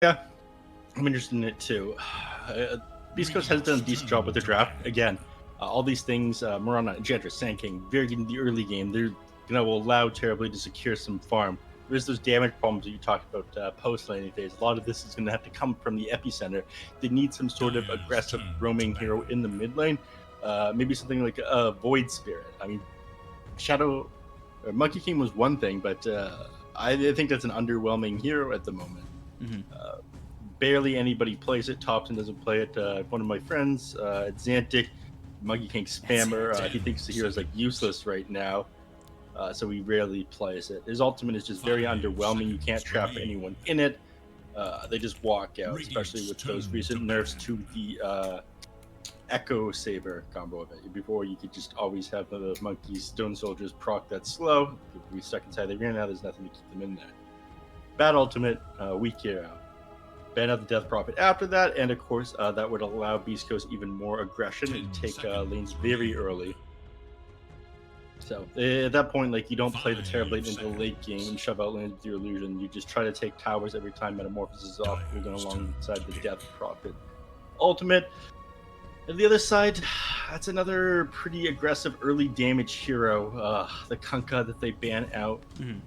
Yeah, I'm interested in it too. Beast Coast has done a decent job with the draft. Again, all these things, Morana, Enchantress, Sand King, very good in the early game. They're will allow Terribly to secure some farm. There's those damage problems that you talked about post laning phase. A lot of this is going to have to come from the epicenter. They need some sort of aggressive roaming hero in the mid lane. Maybe something like a Void Spirit. I mean, Shadow or Monkey King was one thing, but I think that's an underwhelming hero at the moment. Mm-hmm. Barely anybody plays it. Thompson doesn't play it. One of my friends, Xantic, Monkey King spammer, he thinks the hero's like useless right now, so he rarely plays it. His ultimate is just very underwhelming. You can't trap anyone in it. They just walk out, especially with those recent nerfs to the Echo Saber combo of it. Before, you could just always have the monkeys, stone soldiers proc that slow. If we stuck inside the arena, there's nothing to keep them in there. Bad ultimate, weak hero. Ban out the Death Prophet after that, and of course, that would allow Beast Coast even more aggression and take lanes very early. So at that point, like, you don't play the Terrorblade into the late game and shove out lanes with your illusion. You just try to take towers every time Metamorphosis is off, holding alongside the Death Prophet. Ultimate. And the other side, that's another pretty aggressive early damage hero, the Kunkka that they ban out. Mm-hmm.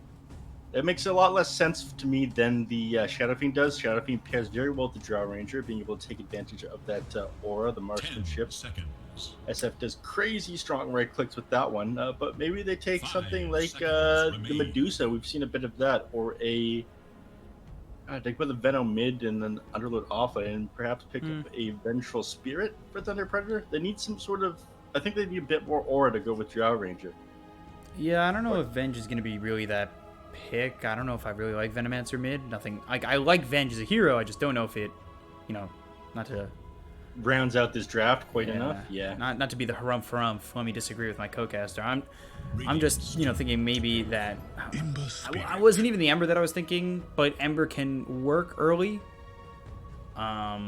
It makes a lot less sense to me than the Shadow Fiend does. Shadow Fiend pairs very well with the Drow Ranger, being able to take advantage of that aura, the marksmanship. SF does crazy strong right clicks with that one, but maybe they take something like the Medusa. We've seen a bit of that, or they put the Venom mid and then Underlord Alpha, and perhaps pick up a Vengeful Spirit for Thunder Predator. They need some sort of, I think they need a bit more aura to go with Drow Ranger. Yeah, I don't know if Venge is going to be really that pick. I don't know if I really like Venomancer mid. Nothing. I like Venge as a hero. I just don't know if it, not to rounds out this draft quite enough. Yeah. Not to be the harumph. Let me disagree with my co-caster. I'm just thinking maybe that I wasn't even the Ember that I was thinking, but Ember can work early. I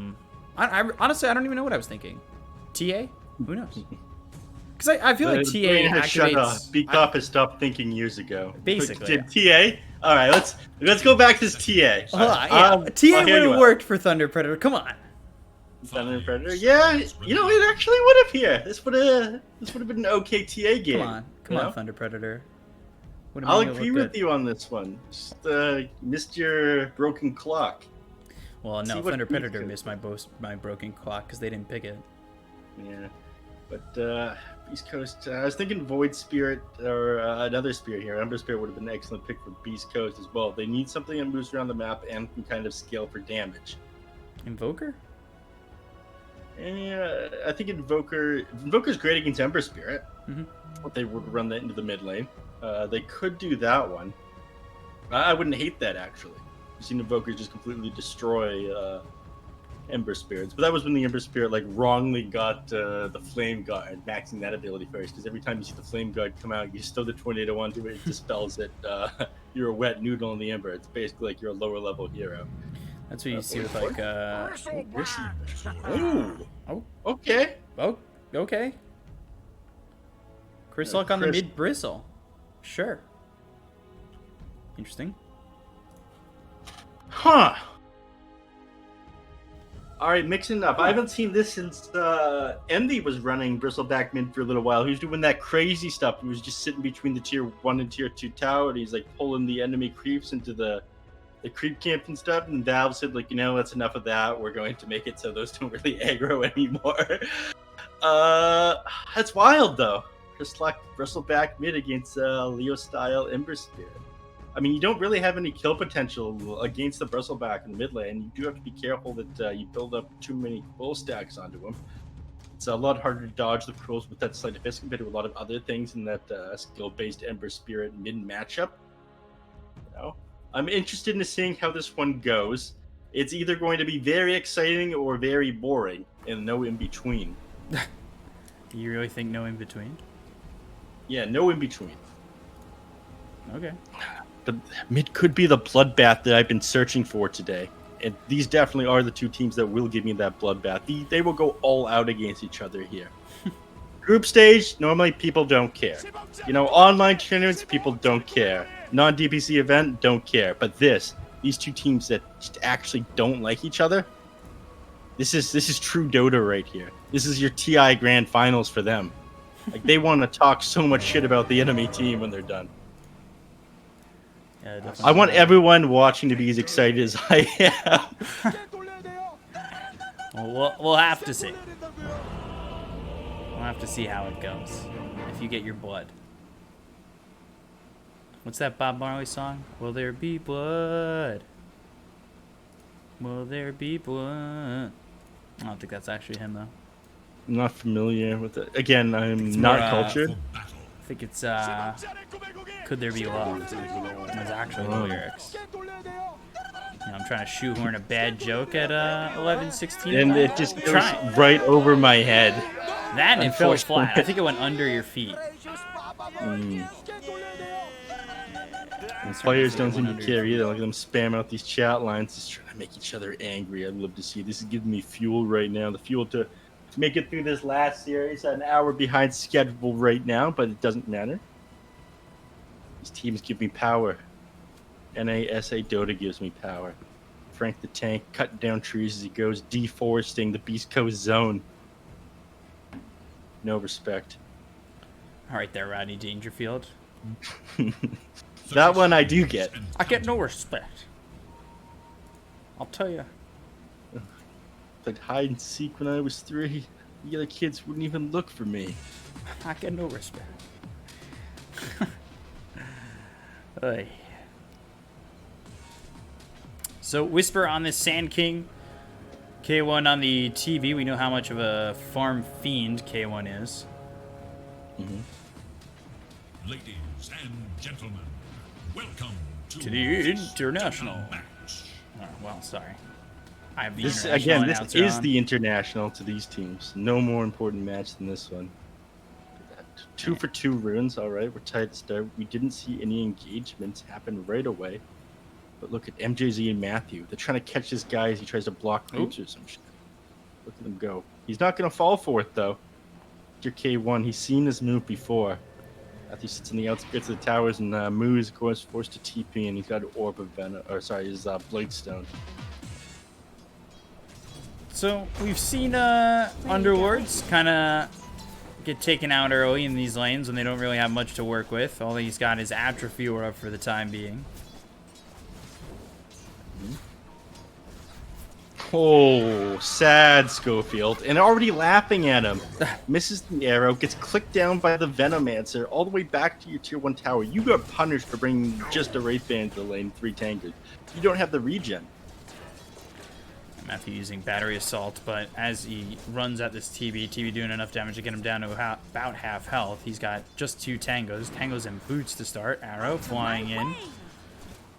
honestly I don't even know what I was thinking. TA? Who knows? Because I feel like TA activates... Bkop has stopped thinking years ago. Basically. TA? All right, let's go back to this TA. TA would have worked for Thunder Predator. Come on. Thunder Predator? Yeah, it actually would have here. This would have been an okay TA game. Come on, Thunder Predator. I'll agree with you on this one. Just missed your broken clock. Well, no, Thunder Predator missed my broken clock because they didn't pick it. Yeah, but Beast Coast. I was thinking Void Spirit or another Spirit here. Ember Spirit would have been an excellent pick for Beast Coast as well. They need something that moves around the map and can kind of scale for damage. Invoker? Yeah, I think Invoker's great against Ember Spirit. Mm-hmm. But they would run that into the mid lane. They could do that one. I wouldn't hate that, actually. You've seen Invoker just completely destroy Ember Spirits. But that was when the Ember Spirit wrongly got the Flame Guard, maxing that ability first. Because every time you see the Flame Guard come out, you stow the Tornado onto it, it dispels it. You're a wet noodle in the Ember. It's basically like you're a lower level hero. That's what you see with Okay. Oh, okay. Chris Luck on the mid bristle. Sure. Interesting. Huh. Alright, mixing up. I haven't seen this since Envy was running Bristleback mid for a little while. He was doing that crazy stuff. He was just sitting between the tier 1 and tier 2 tower, and he's pulling the enemy creeps into the creep camp and stuff, and Valve said, that's enough of that. We're going to make it so those don't really aggro anymore. That's wild, though. Just Bristleback mid against Leo-style Ember Spirit. I mean, you don't really have any kill potential against the Bristleback in the mid lane. You do have to be careful that you build up too many quill stacks onto him. It's a lot harder to dodge the quills with that sleight of fist compared to a lot of other things in that skill-based Ember Spirit mid matchup. I'm interested in seeing how this one goes. It's either going to be very exciting or very boring, and no in between. You really think no in between? Yeah, no in between. Okay. The mid could be the bloodbath that I've been searching for today. And these definitely are the two teams that will give me that bloodbath. They will go all out against each other here. Group stage, normally people don't care. Online tournaments, people don't care. Non-DPC event, don't care. But this these two teams that just actually don't like each other. This is true Dota right here. This is your TI Grand Finals for them. Like, they want to talk so much shit about the enemy team when they're done. Yeah, I want everyone watching to be as excited as I am. Well, we'll have to see. We'll have to see how it goes. If you get your blood. What's that Bob Marley song? Will there be blood? Will there be blood? I don't think that's actually him, though. I'm not familiar with it. Again, I'm not cultured. I think it's, Could There Be Love? That's actually the lyrics. I'm trying to shoehorn a bad joke at 11:16. And it just goes right over my head. That and it fell flat. I think it went under your feet. And players don't seem to care either. Look at them spam out these chat lines, just trying to make each other angry. I'd love to see. This is giving me fuel right now. The fuel to make it through this last series. An hour behind schedule right now, but it doesn't matter. These teams give me power. NASA Dota gives me power. Frank the Tank cutting down trees as he goes, deforesting the Beast Coast zone. No respect. All right there, Rodney Dangerfield. That one I do get. I get no respect. I'll tell you. Played hide and seek when I was 3. The other kids wouldn't even look for me. I get no respect. Oy. So, Whisper on this Sand King. K1 on the TV. We know how much of a farm fiend K1 is. Ladies and gentlemen, welcome to the International. Oh, well, sorry. I have the this international again. This announcer is on. the international to these teams. No more important match than this one. 2 for 2 runes. All right, we're tied to start. We didn't see any engagements happen right away. But look at MJZ and Matthew. They're trying to catch this guy as he tries to block boots or some shit. Look at him go. He's not going to fall for it, though. Your K1, he's seen this move before. Matthew sits in the outskirts of the towers, and Moo is forced to TP, and he's got an Orb of Venom, or sorry, his Bladestone. So, we've seen Underlords kind of get taken out early in these lanes when they don't really have much to work with. All he's got is Atrophy Aura for the time being. Oh, sad Schofield. And already laughing at him. Misses the arrow, gets clicked down by the Venomancer all the way back to your tier 1 tower. You got punished for bringing just a Wraith Band to the lane, 3 tankers. You don't have the regen. Matthew using Battery Assault, but as he runs at this TB doing enough damage to get him down to about half health. He's got just 2 Tangos. Tangos and Boots to start. Arrow flying in.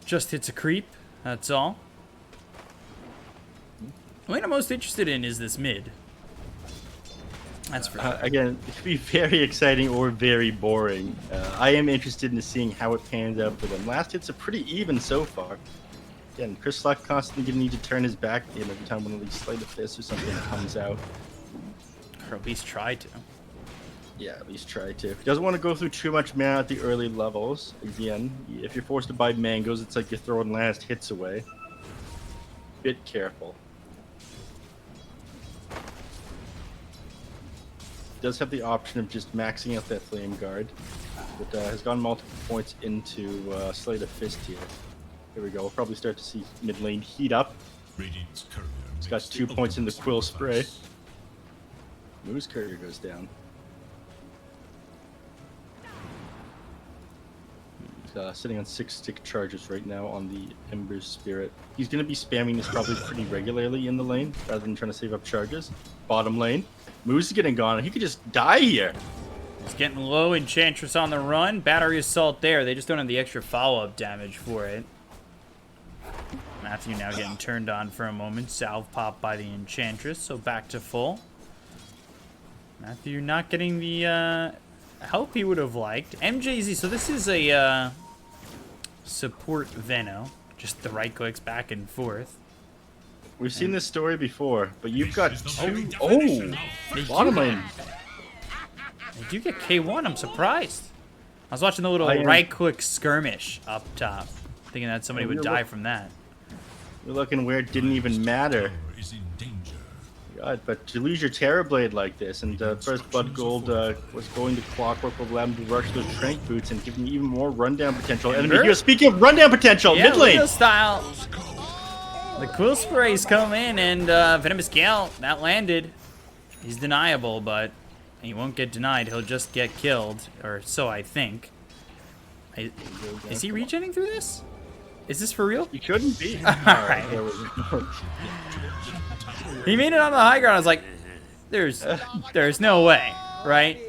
Just hits a creep. That's all. The lane I'm most interested in is this mid. That's for sure. Again, it could be very exciting or very boring. I am interested in seeing how it pans out for them. Last hit's are pretty even so far. Again, Chris Slack constantly going to need to turn his back to him every time one of these Sleight of Fists or something comes out. Or at least try to. Yeah, at least try to. He doesn't want to go through too much mana at the early levels. Again, if you're forced to buy mangoes, it's like you're throwing last hits away. Bit careful. Does have the option of just maxing out that Flame Guard, but has gone multiple points into Sleight of Fist here. Here we go. We'll probably start to see mid lane heat up. He's got 2 points in the Quill Spray. Moose Courier goes down. He's sitting on 6 stick charges right now on the Ember Spirit. He's going to be spamming this probably pretty regularly in the lane, rather than trying to save up charges. Bottom lane. Moose is getting gone. He could just die here. He's getting low. Enchantress on the run. Battery Assault there. They just don't have the extra follow-up damage for it. Matthew now getting turned on for a moment. Salve pop by the Enchantress, so back to full. Matthew not getting the help he would have liked. MJZ, so this is a support Veno. Just the right clicks back and forth. We've seen this story before, but you've got 2... Oh! Bottom lane. They do get K1, I'm surprised. I was watching the little right-click skirmish up top, thinking that somebody would die from that. You're looking where it didn't even matter. Tower is in danger. God, but to lose your Terrorblade like this, and first Blood Gold was going to Clockwork will allow him to rush those Trank Boots and give him even more rundown potential. Enemy here, speaking of rundown potential, Yeah, mid lane! Leo style. The Quill Sprays come in, and Venomous Gale, that landed. He's deniable, but he won't get denied. He'll just get killed, or so I think. Is he regenerating through this? Is this for real? You shouldn't be. Alright. There we go. He made it on the high ground. I was like, there's no way, right?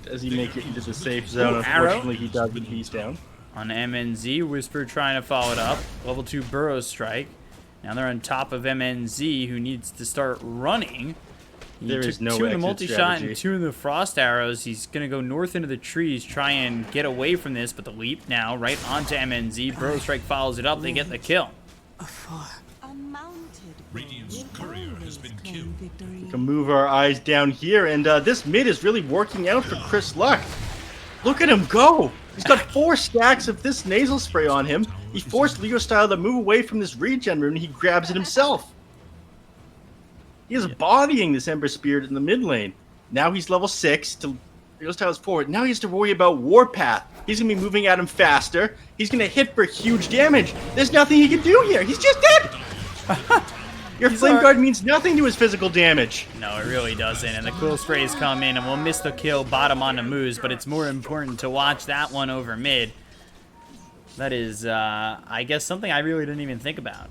Does he make it into the safe zone? Ooh, arrow. Unfortunately, he doesn't. He's down. On MNZ, Whisper trying to follow it up. Level 2 Burrow Strike. Now they're on top of MNZ, who needs to start running. He There took is no 2 in the exit multi-shot strategy. and 2 in the frost arrows. He's going to go north into the trees, try and get away from this, but the leap now right onto MNZ. Burrow Strike follows it up. They get the kill. Radiant's courier has been killed. We can move our eyes down here, and this mid is really working out for Chris Luck. Look at him go! He's got 4 stacks of this nasal spray on him. He forced Leo Style to move away from this regen rune, and he grabs it himself. He is bodying this Ember Spirit in the mid lane. Now he's level 6. Leo Style's forward. Now he has to worry about Warpath. He's going to be moving at him faster. He's going to hit for huge damage. There's nothing he can do here. He's just dead! Your Flame Guard means nothing to his physical damage. No, it really doesn't. And the Quill Sprays come in, and we'll miss the kill bottom on the Moose, but it's more important to watch that one over mid. That is, I guess, something I really didn't even think about.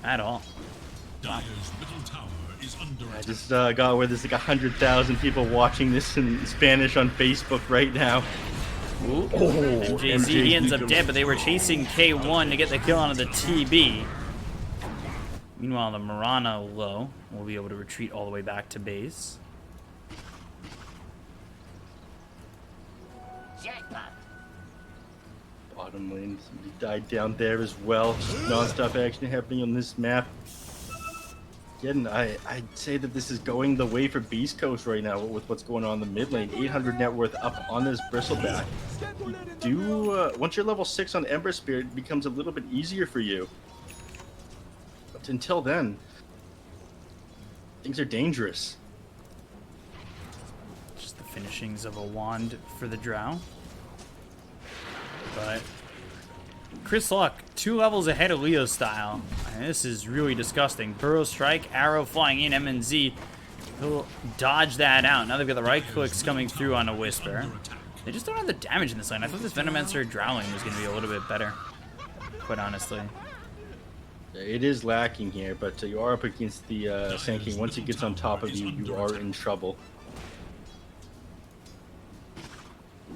At all. Dire's middle tower is under I attack. just got where there's like 100,000 people watching this in Spanish on Facebook right now. Ooh. Oh, MJZ, he ends up dead, but they were chasing K1 to get the kill onto the TB. Meanwhile, the Mirana low will be able to retreat all the way back to base. Bottom lane, somebody died down there as well. Just non-stop action happening on this map. Again, I'd say that this is going the way for Beast Coast right now with what's going on in the mid lane. 800 net worth up on this Bristleback. Once you're level 6 on Ember Spirit, it becomes a little bit easier for you. But until then, things are dangerous. Just the finishings of a wand for the Drow. But Chris Luck, 2 levels ahead of Leo Style. And this is really disgusting. Burrow Strike, arrow flying in, MNZ. He'll dodge that out. Now they've got the right clicks coming through on a Whisper. They just don't have the damage in this lane. I thought this Venomancer Drowling was going to be a little bit better, quite honestly. It is lacking here, but you are up against the Sand King. Once he gets on top of you, you are in trouble.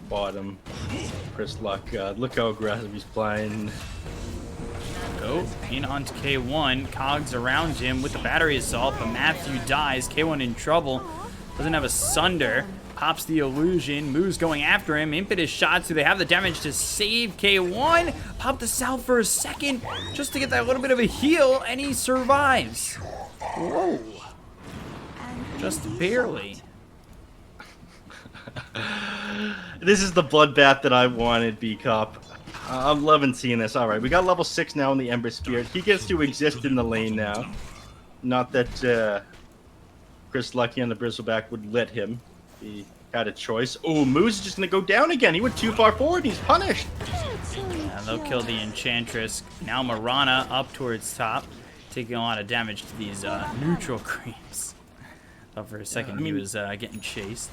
Bottom, Chris Luck. Look how aggressive he's playing. Oh, in onto K1. Cogs around him with the battery assault, but Matthew dies. K1 in trouble. Doesn't have a Sunder. Pops the illusion. Moves going after him. Impetus shots. Do they have the damage to save K1? Pop the Sal for a second just to get that little bit of a heal, and he survives. Whoa. Just barely. This is the bloodbath that I wanted, Bkop. I'm loving seeing this. All right, we got level 6 now in the Ember Spirit. He gets to exist in the lane now. Not that Chris Lucky on the Bristleback would let him. He had a choice. Oh, Moose is just going to go down again. He went too far forward. He's punished. And they'll kill the Enchantress. Now Mirana up towards top, taking a lot of damage to these neutral creeps. Thought for a second he was getting chased.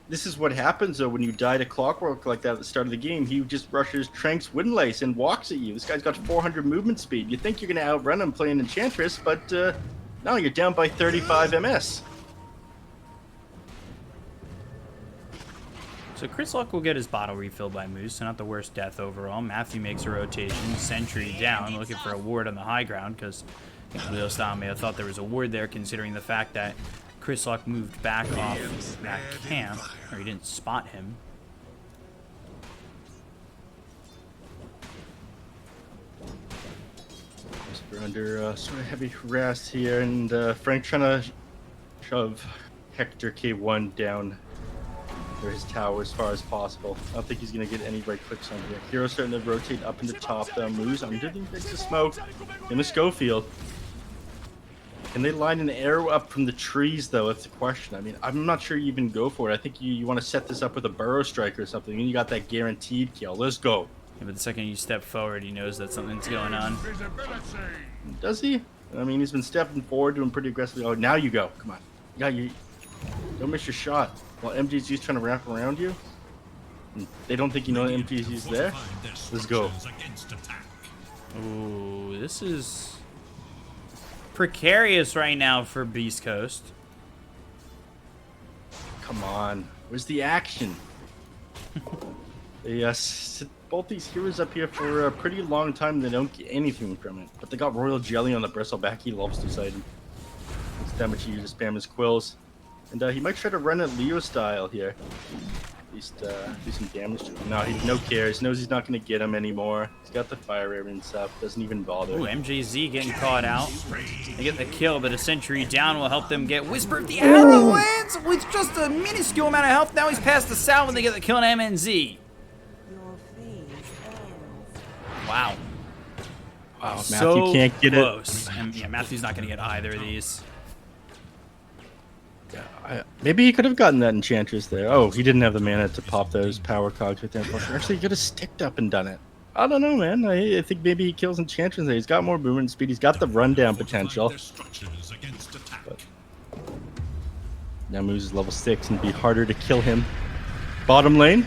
This is what happens, though, when you die to Clockwork like that at the start of the game. He just rushes Trank's Windlace and walks at you. This guy's got 400 movement speed. You think you're going to outrun him playing Enchantress, but no, you're down by 35 MS. So Chris Luck will get his bottle refilled by Moose, so not the worst death overall. Matthew makes a rotation, Sentry down, looking for a ward on the high ground, because Leo Style may have thought there was a ward there, considering the fact that Chris Luck moved back off that camp, or he didn't spot him. We're under sort of heavy harass here, and Frank trying to shove Hector K1 down or his tower as far as possible. I don't think he's going to get any right clicks on here. Hero's starting to rotate up into top. Moves under the smoke in the Schofield. Can they line an arrow up from the trees, though? That's the question. I mean, I'm not sure you even go for it. I think you want to set this up with a burrow strike or something, and you got that guaranteed kill. Let's go. Yeah, but the second you step forward, he knows that something's going on. Does he? I mean, he's been stepping forward, doing pretty aggressively. Oh, now you go. Come on. You don't miss your shot. While MGZ's trying to wrap around you, and they don't think you know that MGZ's there. Let's go. Ooh, this is precarious right now for Beast Coast. Come on. Where's the action? Yes, both these heroes up here for a pretty long time. They don't get anything from it. But they got Royal Jelly on the bristleback. He loves this item. It's that much easier to spam his quills. And he might try to run it Leo style here. At least do some damage to him. No, he no cares. Knows he's not going to get him anymore. He's got the fire area and stuff. Doesn't even bother. Ooh, MJZ getting caught out. They get the kill, but a sentry down will help them get Whisper of the Arrow wins with just a minuscule amount of health. Now he's past the Salve and they get the kill on MNZ. Wow. Wow, Matthew So can't get close. it. And, yeah, Matthew's not going to get either of these. Yeah, maybe he could have gotten that Enchantress there. Oh, he didn't have the mana to pop those power cogs with him. Actually, he could have sticked up and done it. I don't know, man. I think maybe he kills Enchantress there. He's got more movement speed. He's got the rundown potential. But now moves is level 6 and it'd be harder to kill him. Bottom lane.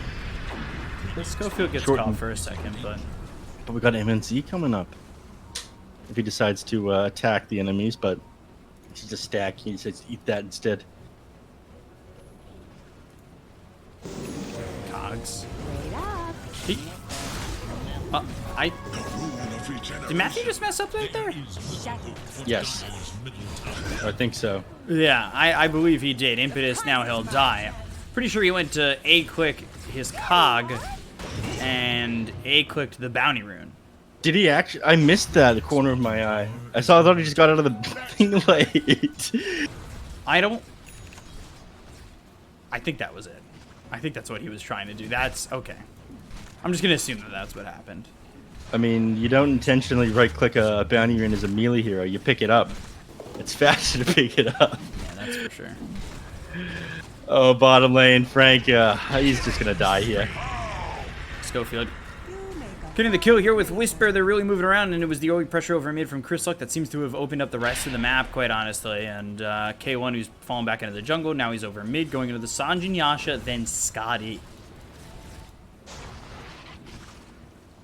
The Schofield gets Shorten. caught for a second, but We got MNZ coming up. If he decides to attack the enemies, but he's just stacking. He says eat that instead. Cogs. Did Matthew just mess up right there? Yes. I think so. Yeah, I believe he did. Impetus, now he'll die. Pretty sure he went to A-click his cog and A-clicked the bounty rune. Did he actually? I missed that at the corner of my eye. I thought he just got out of the thing late. I think that was it. I think that's what he was trying to do. That's okay. I'm just gonna assume that that's what happened. I mean, you don't intentionally right-click a bounty rune as a melee hero. You pick it up. It's faster to pick it up. Yeah, that's for sure. Oh, bottom lane, Frank. He's just gonna die here. Schofield getting the kill here with Whisper. They're really moving around, and it was the early pressure over mid from Chris Luck that seems to have opened up the rest of the map, quite honestly. And K1, who's fallen back into the jungle, now he's over mid, going into the Sanjin Yasha, then Scotty.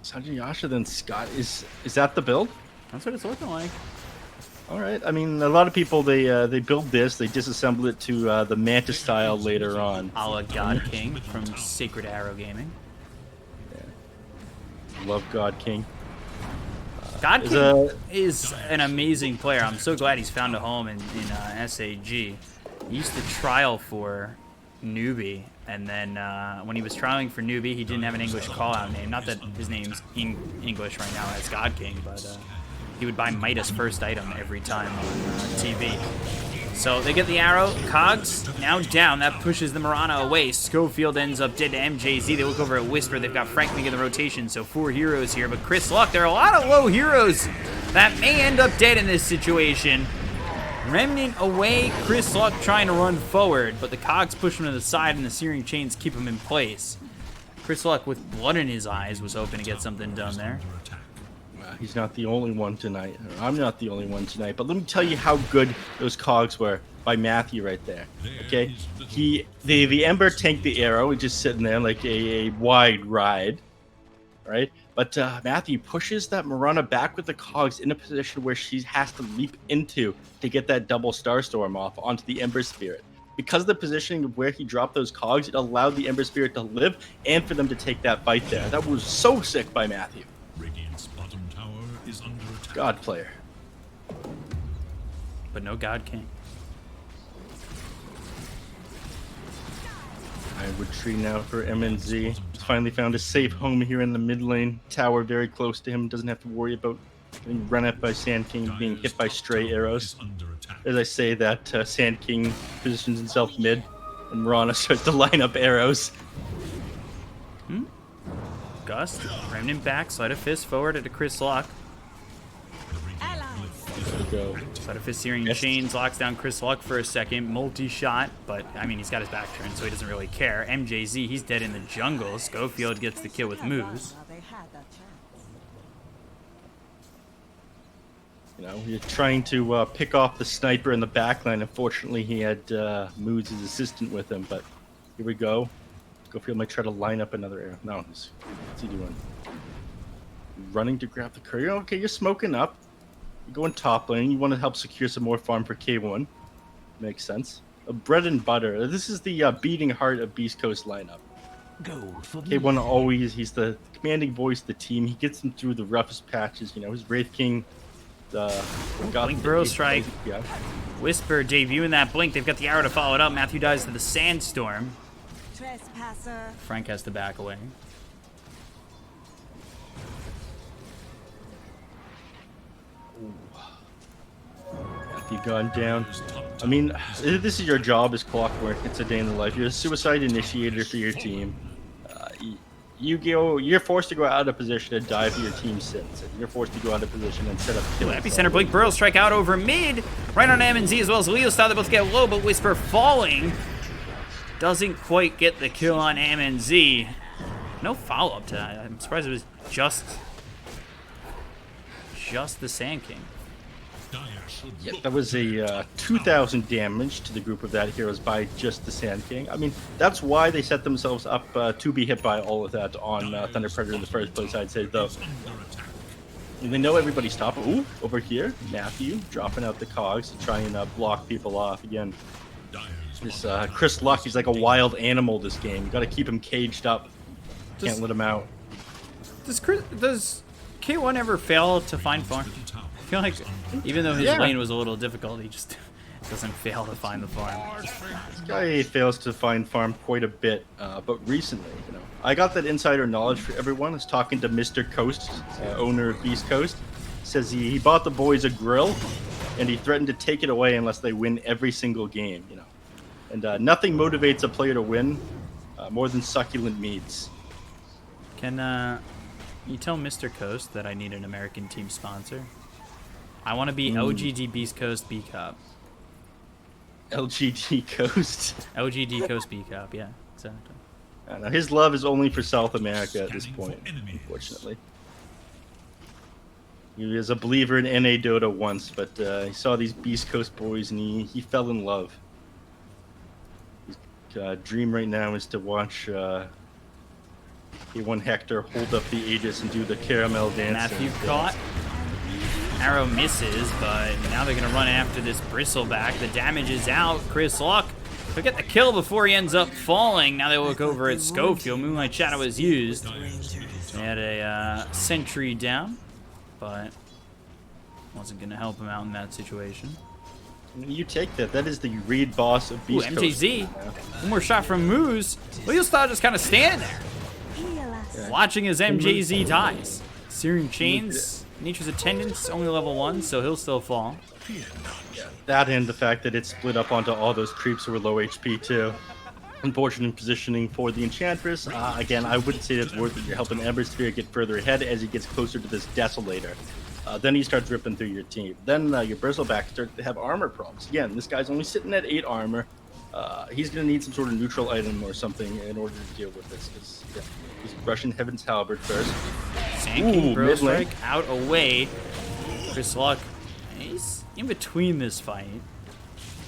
Sanjin Yasha, then Scott. Is that the build? That's what it's looking like. All right. I mean, a lot of people they build this, they disassemble it to the Mantis style later on. A la God King from Sacred Arrow Gaming. Love God King. God King is an amazing player. I'm so glad he's found a home in SAG. He used to trial for Newbie, and then when he was trialing for Newbie, he didn't have an English call-out name. Not that his name's in English right now as God King, but he would buy Midas' first item every time on TV. So they get the arrow. Cogs now down. That pushes the Mirana away. Schofield ends up dead to MJZ. They look over at Whisper. They've got Frank making the rotation, so 4 heroes here. But Chris Luck, there are a lot of low heroes that may end up dead in this situation. Remnant away. Chris Luck trying to run forward, but the Cogs push him to the side, and the Searing Chains keep him in place. Chris Luck, with blood in his eyes, was hoping to get something done there. He's not the only one tonight. I'm not the only one tonight. But let me tell you how good those cogs were by Matthew right there. Okay, the Ember tanked the arrow. He's just sitting there like a wide ride, right? But Matthew pushes that Mirana back with the cogs in a position where she has to leap into to get that double Starstorm off onto the Ember Spirit. Because of the positioning of where he dropped those cogs, it allowed the Ember Spirit to live and for them to take that fight there. That was so sick by Matthew. Radiant's bottom tower is under attack. God player. But no God King. I would tree now for MNZ. He's finally found a safe home here in the mid lane. Tower very close to him. Doesn't have to worry about getting run at by Sand King, being hit by stray arrows. Is under attack. As I say that, Sand King positions himself mid. And Marana starts to line up arrows. Gust, Remnant back, Sleight of Fist forward into Chris Luck. There we go. Sleight of Fist Searing Chains locks down Chris Luck for a second. Multi-shot, but, I mean, he's got his back turned, so he doesn't really care. MJZ, he's dead in the jungle. Schofield gets the kill with Moose. You know, you're trying to pick off the sniper in the backline. Unfortunately, he had Moose, his assistant, with him, but here we go. Schofield might try to line up another arrow. No, what's he doing? Running to grab the courier. Okay, you're smoking up. You're going top lane. You want to help secure some more farm for K1. Makes sense. Bread and butter. This is the beating heart of Beast Coast lineup. K1 always, he's the commanding voice of the team. He gets them through the roughest patches. You know, his Wraith King. Blink Burrow Strike. Yeah. Whisper debuting that blink. They've got the arrow to follow it up. Matthew dies to the sandstorm. Frank has to back away. Matthew gone down. I mean, this is your job as Clockwork. It's a day in the life. You're a suicide initiator for your team. You're forced to go out of position and die for your team's sins. And you're forced to go out of position and set up kills. Epicenter Blink Burrow Strike out over mid. Right on M&Z as well as Leo Style. They both get low, but Whisper falling. Doesn't quite get the kill on M&Z. No follow-up to that. I'm surprised it was just the Sand King. Yeah, that was a 2,000 damage to the group of that heroes by just the Sand King. I mean, that's why they set themselves up to be hit by all of that on Thunder Predator in the first place, I'd say, though. And they know everybody's top. Ooh, over here, Matthew dropping out the cogs to try and block people off again. This Chris Luck, he's like a wild animal this game. You got to keep him caged up. Can't let him out. Does K1 ever fail to find farm? I feel like even though his lane was a little difficult, he just doesn't fail to find the farm. This guy fails to find farm quite a bit, but recently, you know, I got that insider knowledge for everyone. I was talking to Mr. Coast, owner of Beast Coast. Says he bought the boys a grill, and he threatened to take it away unless they win every single game. You know, and nothing motivates a player to win more than succulent meats. Can you tell Mr. Coast that I need an American team sponsor? I want to be LGD Beast Coast Bkop. LGD Coast? LGD Coast Bkop, yeah, exactly. I know, his love is only for South America at this point, unfortunately. He was a believer in NA Dota once, but he saw these Beast Coast boys and he fell in love. His dream right now is to watch K1 Hector hold up the Aegis and do the caramel dance. Matthew caught. Arrow misses, but now they're going to run after this Bristleback. The damage is out. Chris Luck will get the kill before he ends up falling. Now they look over at Schofield. Moonlight Shadow is used. They had a sentry down, but wasn't going to help him out in that situation. You take that. That is the Reed boss of Beast Coast. MJZ. One more shot from Moose. Leo Star just kind of standing there, watching as MJZ dies. Searing Chains. Nature's Attendance, only level 1, so he'll still fall. That and the fact that it's split up onto all those creeps who are low HP too. Unfortunate positioning for the Enchantress. Again, I wouldn't say it's worth it. You're helping Ember Sphere get further ahead as he gets closer to this Desolator. Then he starts ripping through your team. Then your Bristleback starts to have armor problems. Again, this guy's only sitting at 8 armor. He's going to need some sort of neutral item or something in order to deal with this. He's rushing Heaven's Halberd first. Sand King Burrow Strike out away. Chris Luck, he's in between this fight.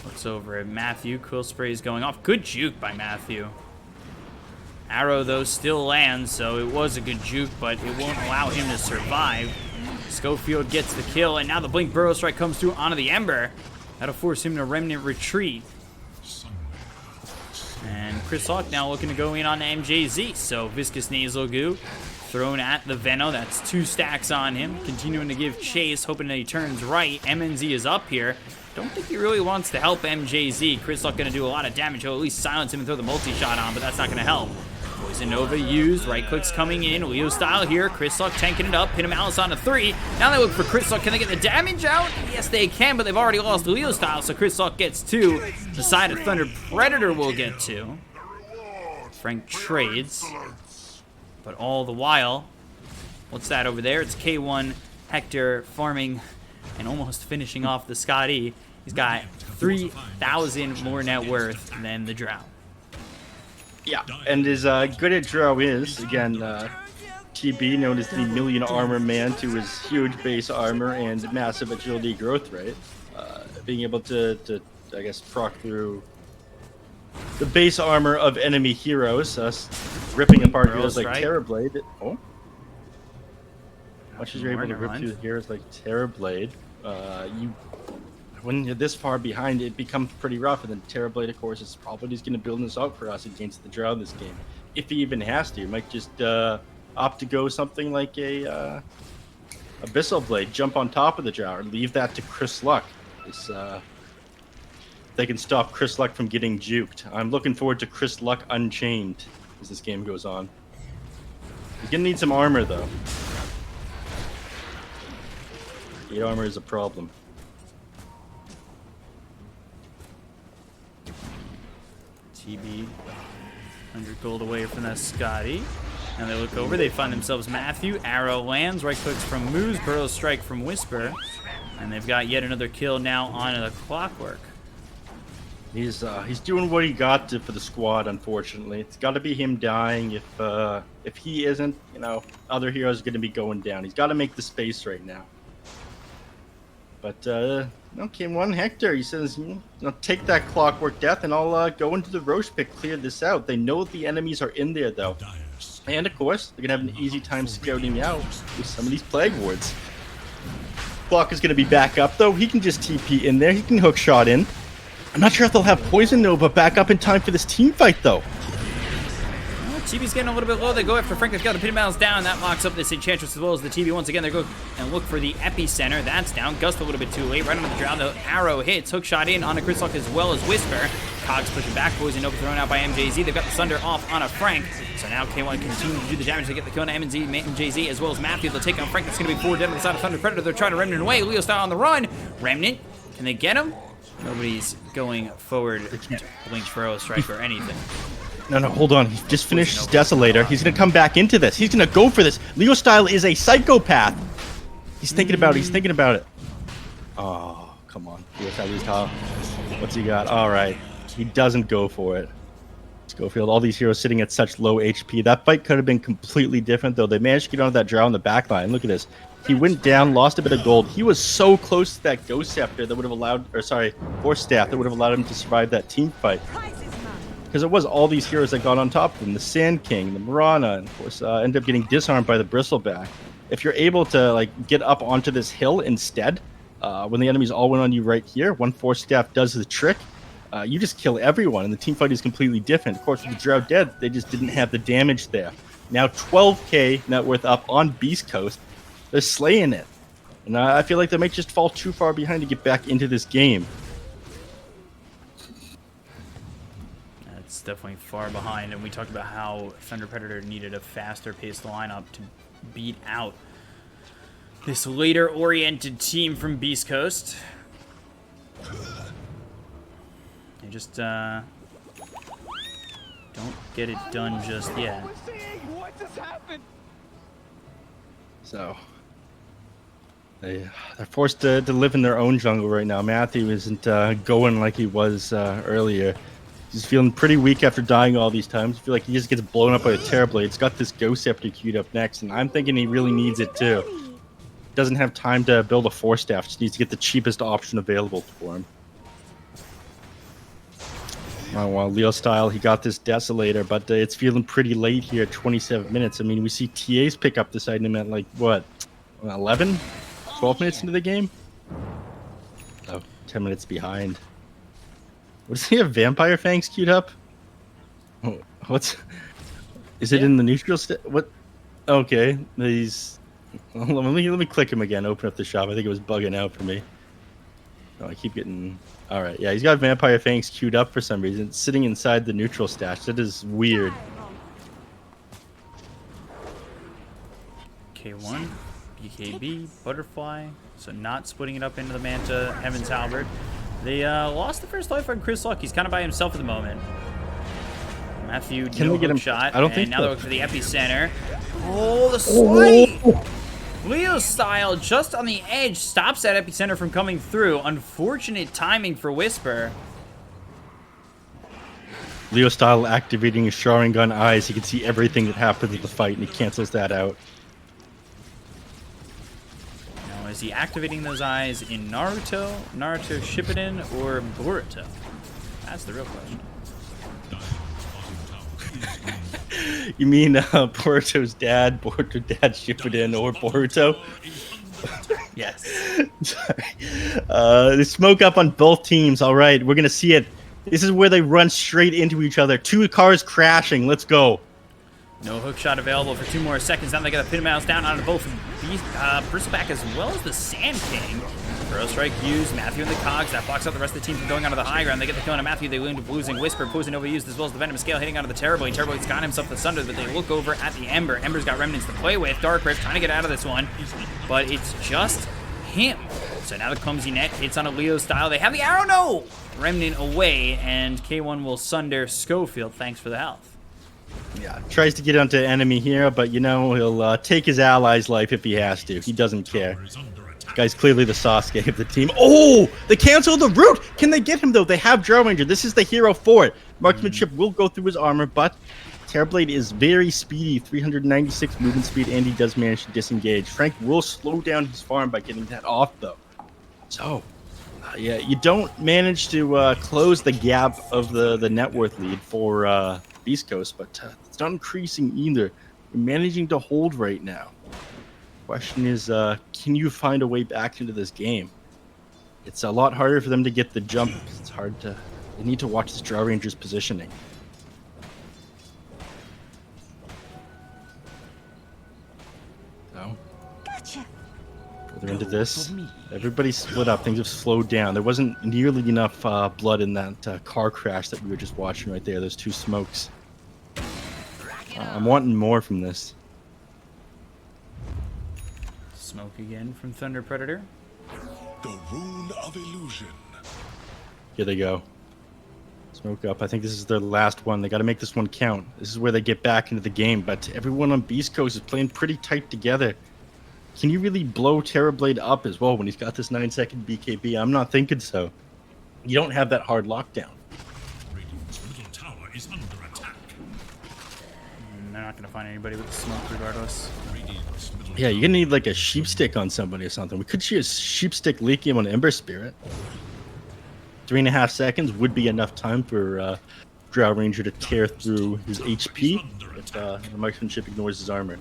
Looks over at Matthew. Quill Spray is going off. Good juke by Matthew. Arrow, though, still lands, so it was a good juke, but it won't allow him to survive. Schofield gets the kill, and now the Blink Burrow Strike comes through onto the Ember. That'll force him to Remnant retreat. And Chris Luck now looking to go in on MJZ. So Viscous Nasal Goo thrown at the Veno. That's 2 stacks on him. Continuing to give chase, hoping that he turns right. MNZ is up here. Don't think he really wants to help MJZ. Chris Luck going to do a lot of damage. He'll at least silence him and throw the multi-shot on, but that's not going to help. Poison Nova used. Right click's coming in. Leo style here. Chris Luck tanking it up. Pin him Alice on a 3. Now they look for Chris Luck. Can they get the damage out? Yes, they can, but they've already lost Leo style, so Chris Luck gets 2. The side of Thunder Predator will get 2. Frank trades. But all the while, what's that over there? It's K1 Hector farming and almost finishing off the Scotty. He's got 3,000 more net worth than the Drow. Yeah, and as good at Drow is, again, TB, known as the Million Armor Man, to his huge base armor and massive agility growth rate, being able to, I guess, proc through the base armor of enemy heroes, ripping apart heroes like Terrorblade. Oh, much as you're able to rip through heroes like Terrorblade, when you're this far behind, it becomes pretty rough. And then Terrorblade, of course, is probably just going to build this out for us against the Drow this game, if he even has to. He might just opt to go something like a Abyssal Blade, jump on top of the Drow, or leave that to Chris Luck. They can stop Chris Luck from getting juked. I'm looking forward to Chris Luck Unchained as this game goes on. He's gonna need some armor though. 8 armor is a problem. TB 100 gold away from that Scotty. Now they look over, they find themselves Matthew. Arrow lands, right clicks from Moose, Burrow strike from Whisper. And they've got yet another kill now on the Clockwork. He's doing what he got to for the squad, unfortunately. It's got to be him dying. If he isn't, you know, other heroes are going to be going down. He's got to make the space right now. But, okay, one Hector, he says, you know, take that Clockwork Death and I'll go into the Roche Pit, clear this out. They know the enemies are in there, though. And, of course, they're going to have an easy time scouting out with some of these Plague Wards. Clock is going to be back up, though. He can just TP in there. He can hook shot in. I'm not sure if they'll have Poison Nova back up in time for this team fight, though. TB's getting a little bit low. They go after Frank. They've got the pin battles down. That locks up this Enchantress as well as the TB. Once again, they go and look for the Epicenter. That's down. Gust a little bit too late. Right onto the Drow. The arrow hits. Hook shot in on a Chris Luck as well as Whisper. Cogs pushing back. Poison Nova thrown out by MJZ. They've got the Sunder off on a Frank. So now K1 continue to do the damage. They get the kill on MJZ as well as Matthew. They'll take on Frank. That's going to be 4 dead on the side of Thunder Predator. They're trying to Remnant away. Leo style on the run. Remnant. Can they get him? Nobody's going forward to blink Burrow strike or anything. No, hold on. He just finished his Desolator. He's going to come back into this. He's going to go for this. Leo Style is a psychopath. He's thinking about it. He's thinking about it. Oh, come on. Leo Style, what's he got? All right. He doesn't go for it. Schofield, all these heroes sitting at such low HP. That fight could have been completely different, though. They managed to get onto that Drow in the back line. Look at this. He went down, lost a bit of gold. He was so close to that Ghost Scepter that would have allowed, or sorry, Force Staff that would have allowed him to survive that team fight. Because it was all these heroes that got on top of him. The Sand King, the Marana, and of course ended up getting disarmed by the Bristleback. If you're able to like get up onto this hill instead, when the enemies all went on you right here, one Force Staff does the trick. You just kill everyone, and the team fight is completely different. Of course, with the Drow dead, they just didn't have the damage there. Now 12k net worth up on Beast Coast. They're slaying it. And I feel like they might just fall too far behind to get back into this game. That's definitely far behind, and we talked about how Thunder Predator needed a faster paced lineup to beat out this later oriented team from Beast Coast. They just don't get it done just yet. What just happened? So they're forced to live in their own jungle right now. Matthew isn't going like he was earlier. He's feeling pretty weak after dying all these times. I feel like he just gets blown up by a Terrorblade. It's got this Ghost Scepter queued up next, and I'm thinking he really needs it too. Doesn't have time to build a Force Staff. Just needs to get the cheapest option available for him. Well, Leo Style, he got this Desolator, but it's feeling pretty late here at 27 minutes. I mean, we see TAs pick up this item at like, what, 11? 12 minutes into the game? Oh, 10 minutes behind. What does he have? Vampire Fangs queued up? Oh, what's... Is it in the neutral state? What? Okay, these... Let me click him again, open up the shop. I think it was bugging out for me. Oh, I keep getting... Alright, yeah, he's got Vampire Fangs queued up for some reason. It's sitting inside the neutral stash. That is weird. K1, BKB, Butterfly. So not splitting it up into the Manta, Heaven's Halberd. They lost the first life on Chris Luck. He's kind of by himself at the moment. Matthew, Can we get him? shot. I don't think now so. they're looking for the epicenter. Oh, the slight! Leo style just on the edge stops that epicenter from coming through. Unfortunate timing for Whisper. Leo style activating his Sharingan eyes. He can see everything that happens in the fight, and he cancels that out. Now, is he activating those eyes in Naruto, Shippuden, or Boruto? That's the real question. You mean Boruto's dad, Shippuden, or Boruto? Yes. Sorry. The smoke up on both teams. All right, we're gonna see it. This is where they run straight into each other. Two cars crashing. Let's go. No hook shot available for 2 more seconds. Now they got the pin mouse down onto both Bristleback as well as the Sand King. Burrow strike used. Matthew and the Cogs. That blocks out the rest of the team from going onto the high ground. They get the kill on Matthew. They end up losing Whisper. Poison Nova used as well as the Venom Scale hitting onto the Terrorblade. Terrorblade's got himself the Sunder, but they look over at the Ember. Ember's got Remnants to play with. Dark Rift trying to get out of this one, but it's just him. So now the Clumsy Net hits on a Leo style. They have the arrow. No! Remnant away, and K1 will Sunder Schofield. Thanks for the health. Yeah, tries to get onto enemy here, but you know he'll take his ally's life if he has to. He doesn't care. Guy's clearly the Sasuke of the team. Oh, they canceled the route. Can they get him though? They have Drow Ranger. This is the hero for it. Marksmanship will go through his armor, but Terrorblade is very speedy, 396 movement speed, and he does manage to disengage. Frank will slow down his farm by getting that off though. So, yeah, you don't manage to close the gap of the net worth lead for Beast Coast, but it's not increasing either. You're managing to hold right now. Question is, can you find a way back into this game? It's a lot harder for them to get the jump. It's hard to... They need to watch this Drow Ranger's positioning. So, further into this, everybody's split up. Things have slowed down. There wasn't nearly enough blood in that car crash that we were just watching right there. Those two smokes. I'm wanting more from this. Smoke again from Thunder Predator. The Rune of Illusion. Here they go. Smoke up. I think this is their last one. They got to make this one count. This is where they get back into the game. But everyone on Beast Coast is playing pretty tight together. Can you really blow Terrorblade up as well when he's got this 9-second BKB? I'm not thinking so. You don't have that hard lockdown. Radiant's middle tower is under attack. And they're not going to find anybody with the smoke regardless. Radiant's middle Yeah, you're gonna need like a sheep stick on somebody or something. We could see a sheep stick leaking on Ember Spirit. 3.5 seconds would be enough time for Drow Ranger to tear through his HP if the marksmanship ignores his armor.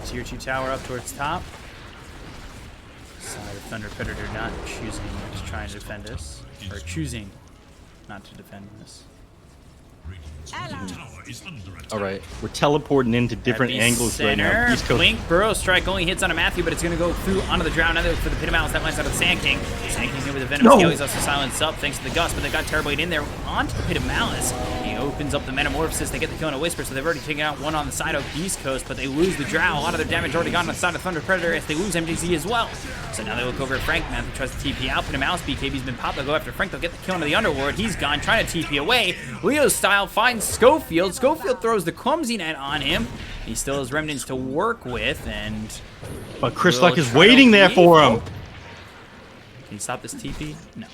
Tier 2 tower up towards top. Side of Thunder Predator not choosing to try and defend this. Or choosing not to defend this. Radiant's middle tower is under attack. All right, we're teleporting into different At the angles right now. center, East Coast. Blink Burrow Strike only hits on a Matthew, but it's going to go through onto the Drow. Now they look for the Pit of Malice that lands out of the Sand King. Sand King here with the Venom Scale. He's also silenced up thanks to the Gust, but they got Terrorblade in there onto the Pit of Malice. He opens up the Metamorphosis. They get the kill on a Whisper, so they've already taken out one on the side of Beast Coast, but they lose the Drow. A lot of their damage already gone on the side of Thunder Predator as they lose MJZ as well. So now they look over at Frank. Matthew tries to TP out. Pit of Malice. BKB's been popped. They'll go after Frank. They'll get the kill onto the Underlord. He's gone, trying to TP away. Leo style finds Schofield. Schofield throws the Clumsy Net on him. He still has Remnants to work with, and... But Chris will Luck is try to waiting there leave. for him. Can you stop this TP? No.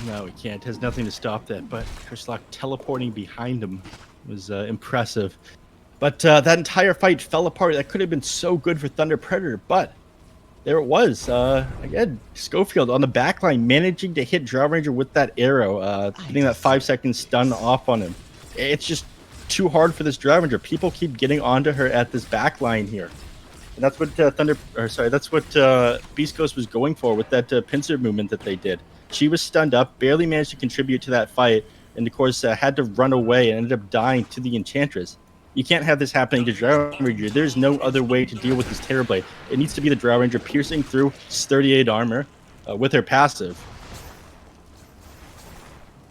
No, he can't. Has nothing to stop that. But Chris Luck teleporting behind him was impressive. But that entire fight fell apart. That could have been so good for Thunder Predator, but there it was. Again, Schofield on the backline managing to hit Drow Ranger with that arrow, getting that 5-second stun off on him. It's just too hard for this Drow Ranger. People keep getting onto her at this backline here. And that's what that's what Beast Coast was going for with that pincer movement that they did. She was stunned up, barely managed to contribute to that fight, and of course had to run away and ended up dying to the Enchantress. You can't have this happening to Drow Ranger. There's no other way to deal with this Terrorblade. It needs to be the Drow Ranger piercing through 38 armor with her passive.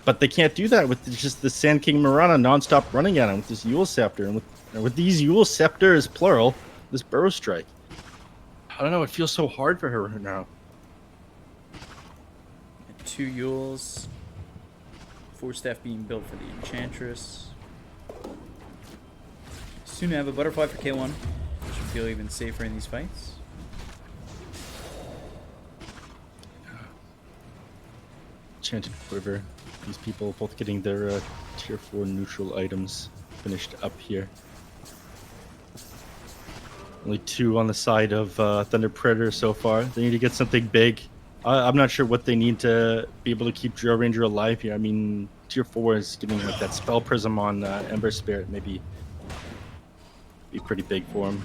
But they can't do that with just the Sand King Mirana nonstop running at him with this Yule Scepter. And with these Yule Scepters, plural, this Burrow Strike. I don't know, it feels so hard for her right now. 2 Yules. 4 staff being built for the Enchantress. Soon to have a butterfly for K1. Should feel even safer in these fights. Enchanted Quiver. These people both getting their tier 4 neutral items finished up here. Only 2 on the side of Thunder Predator so far. They need to get something big. I'm not sure what they need to be able to keep Drill Ranger alive here. I mean, tier 4 is getting like that Spell Prism on Ember Spirit. Maybe be pretty big for him.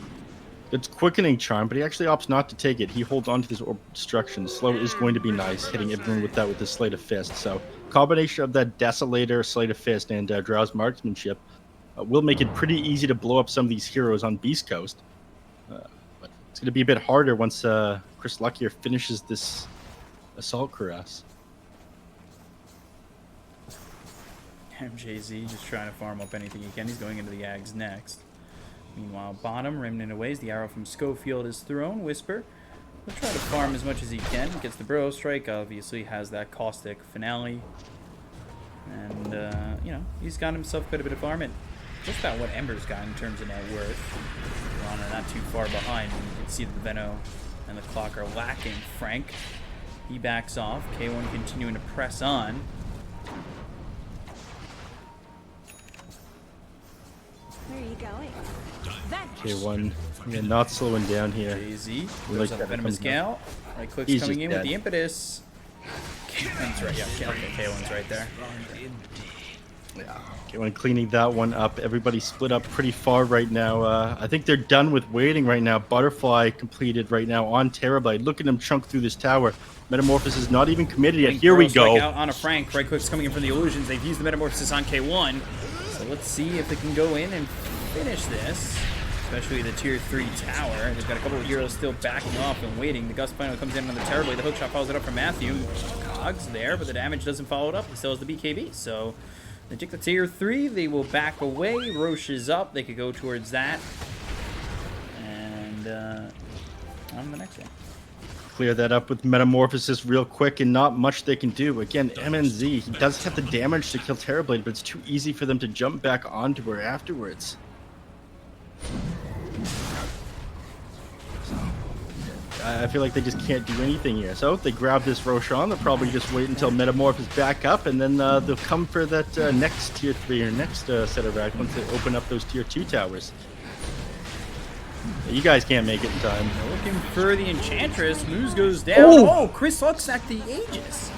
It's Quickening Charm, but he actually opts not to take it. He holds on to this Orb of Destruction. The slow is going to be nice, hitting everyone with that with the Slate of Fist. So, combination of that Desolator, Slate of Fist, and Drow's Marksmanship will make it pretty easy to blow up some of these heroes on Beast Coast. But it's going to be a bit harder once Chris Luckier finishes this Assault Cuirass. MJZ just trying to farm up anything he can. He's going into the Ags next. Meanwhile, bottom, Remnant aways. The arrow from Schofield is thrown. Whisper will try to farm as much as he can. Gets the Burrow Strike. Obviously has that Caustic Finale. And, you know, he's got himself quite a bit of farm. And just about what Ember's got in terms of net worth. Rana not too far behind. And you can see the Venno and the Clock are lacking. Frank, he backs off. K1 continuing to press on. Where are you going? K1, yeah, not slowing down here. Jay-Z We goes like on the that Venomous coming down. Gale. Right click's He's coming just in with dead. the Impetus. K1's right, yeah, okay, K1's right there. Yeah, K1 cleaning that one up. Everybody split up pretty far right now. I think they're done with waiting right now. Butterfly completed right now on Terrorblade. Look at him chunk through this tower. Metamorphosis is not even committed yet. Here we Burrow Strike go. out on a Frank. Right click's coming in from the Illusions. They've used the Metamorphosis on K1. So let's see if they can go in and finish this. Especially the tier 3 tower. They've got a couple of heroes still backing off and waiting. The Gust finally comes in on the Terrorblade. The hookshot follows it up from Matthew. Cogs there, but the damage doesn't follow it up. He still has the BKB. So they take the tier 3. They will back away. Roche is up. They could go towards that. And on the next one. Clear that up with Metamorphosis real quick, and not much they can do. Again, MNZ, he does have the damage to kill Terrorblade, but it's too easy for them to jump back onto her afterwards. I feel like they just can't do anything here. So if they grab this Roshan, they'll probably just wait until Metamorph is back up, and then they'll come for that next tier 3 or next set of racks once they open up those tier 2 towers. You guys can't make it in time. Looking for the Enchantress. Moose goes down. Oh, Chris looks at the Aegis.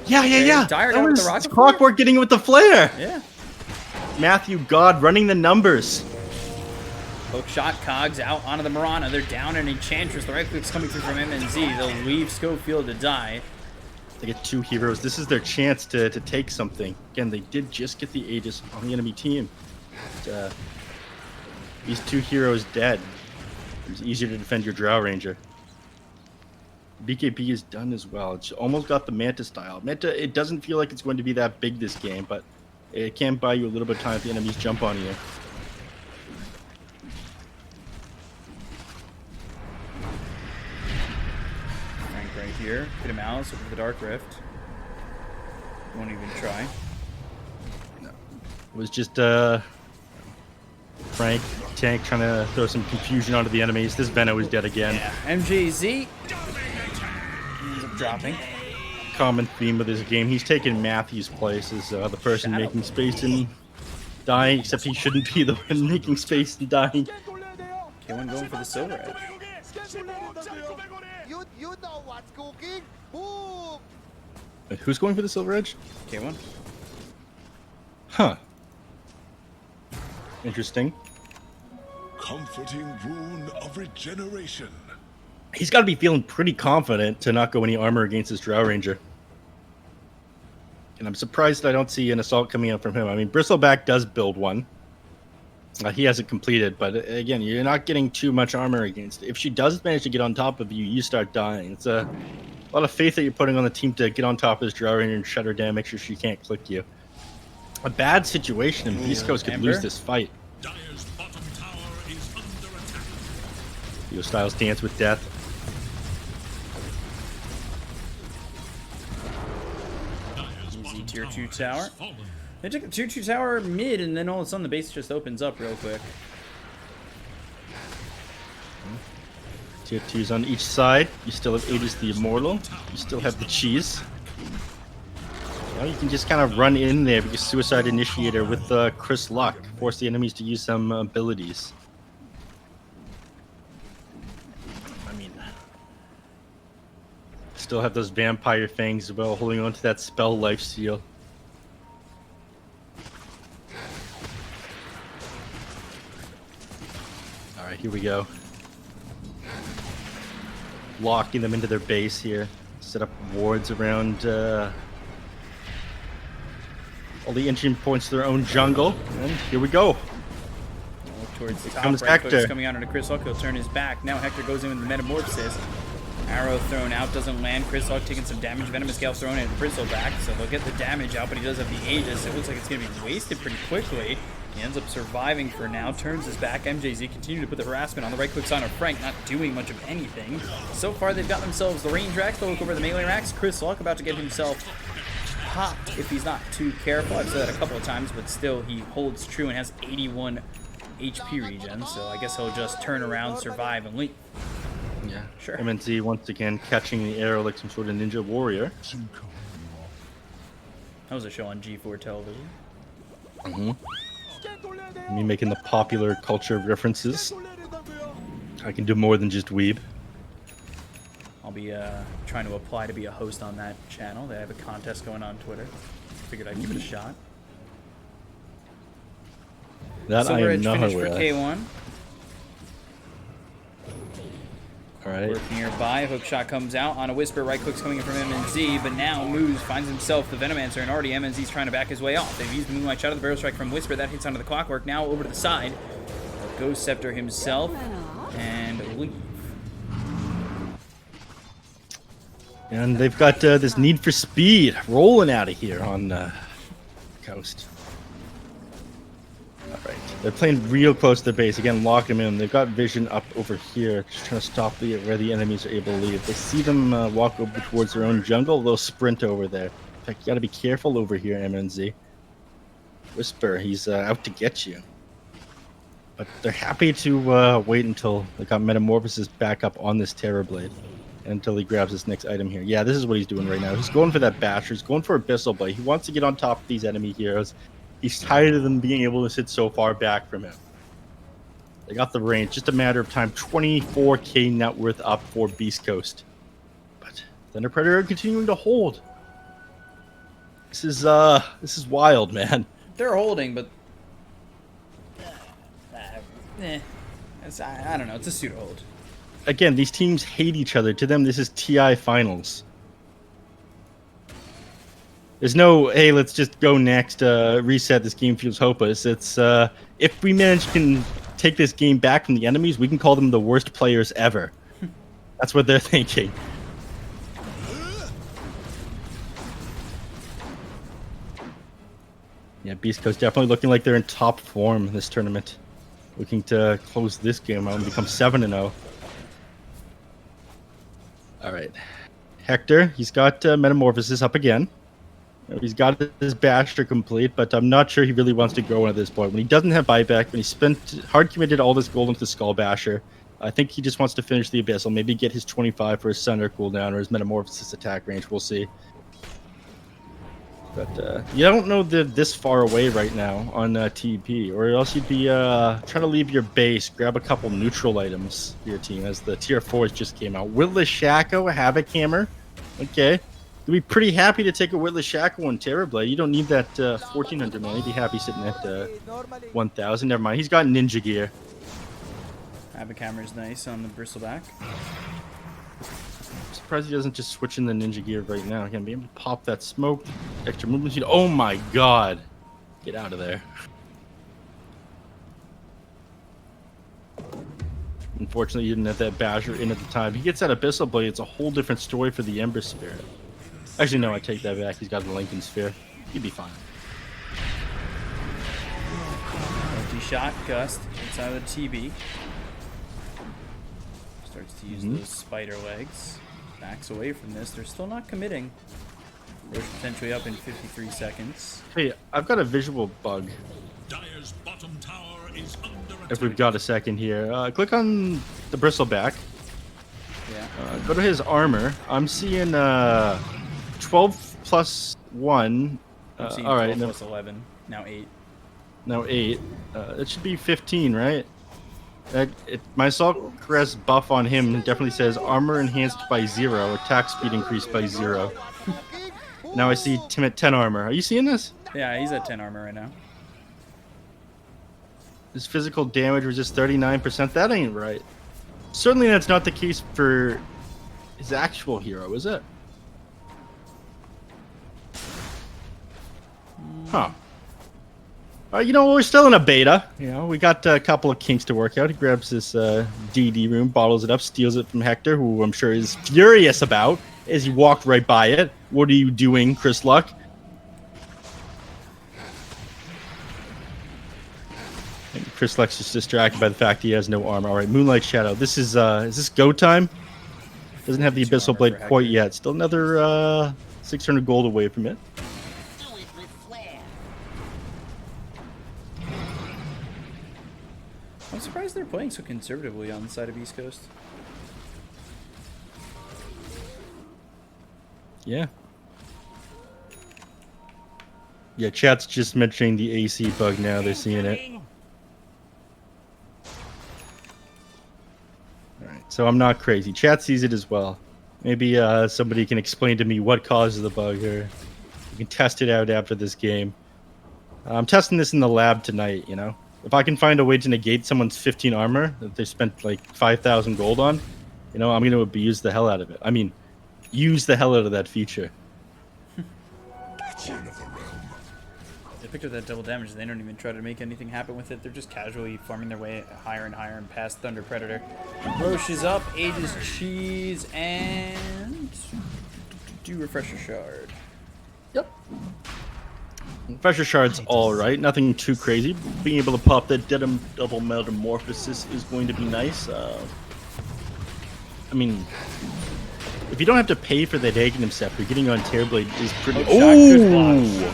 Yeah. Dire That got with was the rocket Clockwork getting it with the flare. Yeah. Matthew God running the numbers. Hook shot, Cogs out onto the Mirana. They're down an Enchantress. The right click's coming through from MNZ. They'll leave Schofield to die. They get 2 heroes. This is their chance to take something. Again, they did just get the Aegis on the enemy team. But, these 2 heroes dead. It's easier to defend your Drow Ranger. BKB is done as well. It's almost got the Manta style. Manta, it doesn't feel like it's going to be that big this game, but it can buy you a little bit of time if the enemies jump on you. Frank right here. Hit him out. Look at the Dark Rift. Won't even try. It was just Frank, tank, trying to throw some confusion onto the enemies. This Venno is dead again. Yeah. MJZ ends up dropping. Common theme of this game. He's taken Matthew's place as the person Shadow. making space and dying, except he shouldn't be the one making space and dying. K1 going for the Silver Edge. You know what's cooking? Boom! Wait, who's going for the Silver Edge? K1. Huh. Interesting. Comforting rune of regeneration. He's got to be feeling pretty confident to not go any armor against his Drow Ranger. And I'm surprised that I don't see an assault coming out from him. I mean, Bristleback does build one. He hasn't completed, but again, you're not getting too much armor against it. If she does manage to get on top of you, you start dying. It's a A lot of faith that you're putting on the team to get on top of this Dragon and shut her down, make sure she can't click you. A bad situation, and Beast Coast could lose this fight. Dire's bottom tower is under attack. Yo Styles dance with death. Dire's Easy bottom tier 2 has tower. fallen. They took a tier 2 tower mid, and then all of a sudden the base just opens up real quick. Tier 2s on each side. You still have Aegis the Immortal. You still have the Cheese. Well, you can just kind of run in there because Suicide Initiator with Chris Luck. Force the enemies to use some abilities. I mean, still have those Vampire Fangs as well, holding on to that spell life steal. Alright, here we go. Locking them into their base here. Set up wards around all the entry points to their own jungle. And here we go. Towards the top, comes right Hector. clicks coming out into Chris Hawk. He'll turn his back. Now Hector goes in with the Metamorphosis. Arrow thrown out, doesn't land. Chris Hawk taking some damage. Venomous Gale thrown in, Bristleback, so they'll get the damage out, but he does have the Aegis. It looks like it's going to be wasted pretty quickly. He ends up surviving for now, turns his back. MJZ continue to put the harassment on the right click sign of Frank, not doing much of anything. So far, they've got themselves the range racks. They'll look over the melee racks. Chris Hawk about to get himself popped if he's not too careful. I've said that a couple of times, but still, he holds true and has 81 HP regen, so I guess he'll just turn around, survive, and leave. Yeah, Sure. MNZ once again catching the arrow like some sort of ninja warrior. That was a show on G4 television. Me making the popular culture references. I can do more than just weeb. I'll be trying to apply to be a host on that channel. They have a contest going on Twitter. Figured I'd give it a shot. That I Silver am Edge not finish aware for of. K1. Alright. Working nearby, hook shot comes out on a whisper. Right click's coming in from MNZ, but now moves, finds himself the Venomancer, and already MNZ's trying to back his way off. They've used the Moonlight Shot of the Barrel Strike from Whisper. That hits onto the Clockwork. Now over to the side. Ghost Scepter himself and leave. And they've got this need for speed rolling out of here on coast. Alright. They're playing real close to the base. Again, lock them in. They've got vision up over here, just trying to stop where the enemies are able to leave. They see them walk over towards their own jungle, they'll sprint over there. In fact, you gotta be careful over here, MNZ. Whisper, he's out to get you. But they're happy to wait until they got Metamorphosis back up on this Terrorblade. Until he grabs this next item here. Yeah, this is what he's doing right now. He's going for that Basher. He's going for Abyssal Blade. He wants to get on top of these enemy heroes. He's tired of them being able to sit so far back from him. They got the range. Just a matter of time. 24k net worth up for Beast Coast. But Thunder Predator continuing to hold. This is wild, man. They're holding, but I don't know. It's a pseudo hold. Again, these teams hate each other. To them, this is TI finals. There's no, hey, let's just go next, reset, this game feels hopeless. It's, if we can take this game back from the enemies, we can call them the worst players ever. That's what they're thinking. Yeah, Beast Coast definitely looking like they're in top form in this tournament. Looking to close this game out and become 7-0. Alright. Hector, he's got Metamorphosis up again. He's got his Basher complete, but I'm not sure he really wants to go at this point. When he doesn't have buyback, when he hard committed all this gold into the Skull Basher, I think he just wants to finish the Abyssal, maybe get his 25 for his Center cooldown or his Metamorphosis attack range, we'll see. But you don't know they're this far away right now on TP, or else you'd be trying to leave your base, grab a couple neutral items for your team, as the tier 4s just came out. Witless Shaco, a Havoc Hammer. Okay. You'll be pretty happy to take a Witless Shaco on Terrorblade. You don't need that 1400, man. You'd be happy sitting at 1000. Never mind. He's got Ninja Gear. Havoc Hammer's nice on the Bristleback. I'm surprised he doesn't just switch in the Ninja Gear right now. Again, be able to pop that smoke, extra movement speed. Oh my god. Get out of there. Unfortunately, he didn't have that Basher in at the time. If he gets that Abyssal Blade, it's a whole different story for the Ember Spirit. Actually, no, I take that back. He's got the Lincoln Sphere. He'd be fine. Multi-shot Gust inside of the TB. Starts to use those spider legs. Backs away from this. They're still not committing. Roche potentially up in 53 seconds. Hey, I've got a visual bug. Dire's bottom tower is under attack. If we've got a second here. Click on the Bristleback. Yeah. Go to his armor. I'm seeing 12 plus 1. I'm seeing all 12 right, plus 11. Now 8. no 8. It should be 15, right? My Assault Crest buff on him definitely says armor enhanced by 0, attack speed increased by 0. Now I see Tim at 10 armor. Are you seeing this? Yeah, he's at 10 armor right now. His physical damage was just 39%. That ain't right. Certainly that's not the case for his actual hero, is it? Huh. You know, we're still in a beta. You know, we got a couple of kinks to work out. He grabs this DD room, bottles it up, steals it from Hector, who I'm sure is furious about as he walked right by it. What are you doing, Chris Luck? And Chris Luck's just distracted by the fact he has no armor. All right, Moonlight Shadow. This is this go time? Doesn't have the Abyssal Blade quite yet. Still another 600 gold away from it. I'm surprised they're playing so conservatively on the side of East Coast. Yeah. Yeah, chat's just mentioning the AC bug now. They're seeing it. Alright, so I'm not crazy. Chat sees it as well. Maybe somebody can explain to me what causes the bug, or we can test it out after this game. I'm testing this in the lab tonight, you know? If I can find a way to negate someone's 15 armor that they spent like 5,000 gold on, you know, I'm going to abuse the hell out of it. I mean, use the hell out of that feature. They picked up that double damage. They don't even try to make anything happen with it. They're just casually farming their way higher and higher and past Thunder Predator. Roche is up, Aegis Cheese, and do Refresher Shard. Yep. Pressure Shard's alright, nothing too crazy. Being able to pop that double metamorphosis is going to be nice. I mean, if you don't have to pay for that Aghanim Scepter, getting on Tearblade is pretty... Ooh!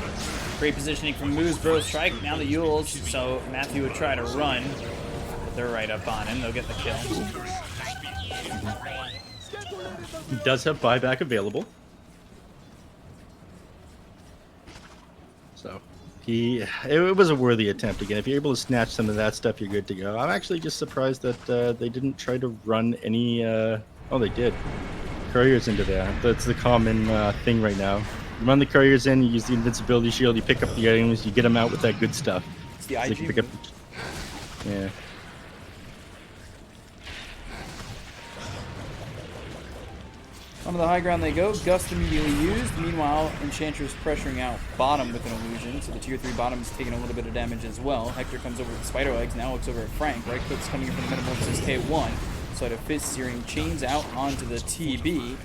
Great positioning from Moose, Bro Strike, now the Yules, so Matthew would try to run, but they're right up on him, they'll get the kill. He does have buyback available. So, it was a worthy attempt again. If you're able to snatch some of that stuff, you're good to go. I'm actually just surprised that they didn't try to run any... oh, they did. Couriers into there. That's the common thing right now. You run the couriers in, you use the invincibility shield, you pick up the items, you get them out with that good stuff. It's the So IG. you can pick up... Yeah. Onto the high ground they go. Gust immediately used. Meanwhile, Enchantress pressuring out bottom with an illusion, so the tier 3 bottom is taking a little bit of damage as well. Hector comes over with Spider Legs, now looks over at Frank. Right click's coming in from the Metamorphosis K1. Sleight of Fist searing chains out onto the TB.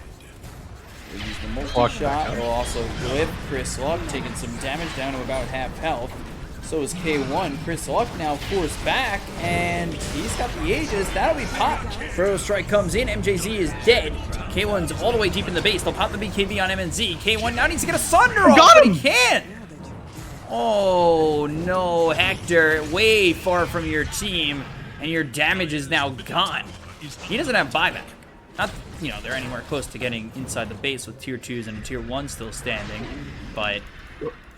We'll use the multi-shot. We'll also Glyph. Chris Luck taking some damage down to about half health. So is K1. Chris Luck now forced back, and he's got the Aegis. That'll be popped. Burrow Strike comes in. MJZ is dead. K1's all the way deep in the base. They'll pop the BKB on MNZ. K1 now needs to get a Sunder off, but he can't. Oh, no, Hector. Way far from your team, and your damage is now gone. He doesn't have buyback. Not, you know, they're anywhere close to getting inside the base with tier 2s and a tier 1 still standing, but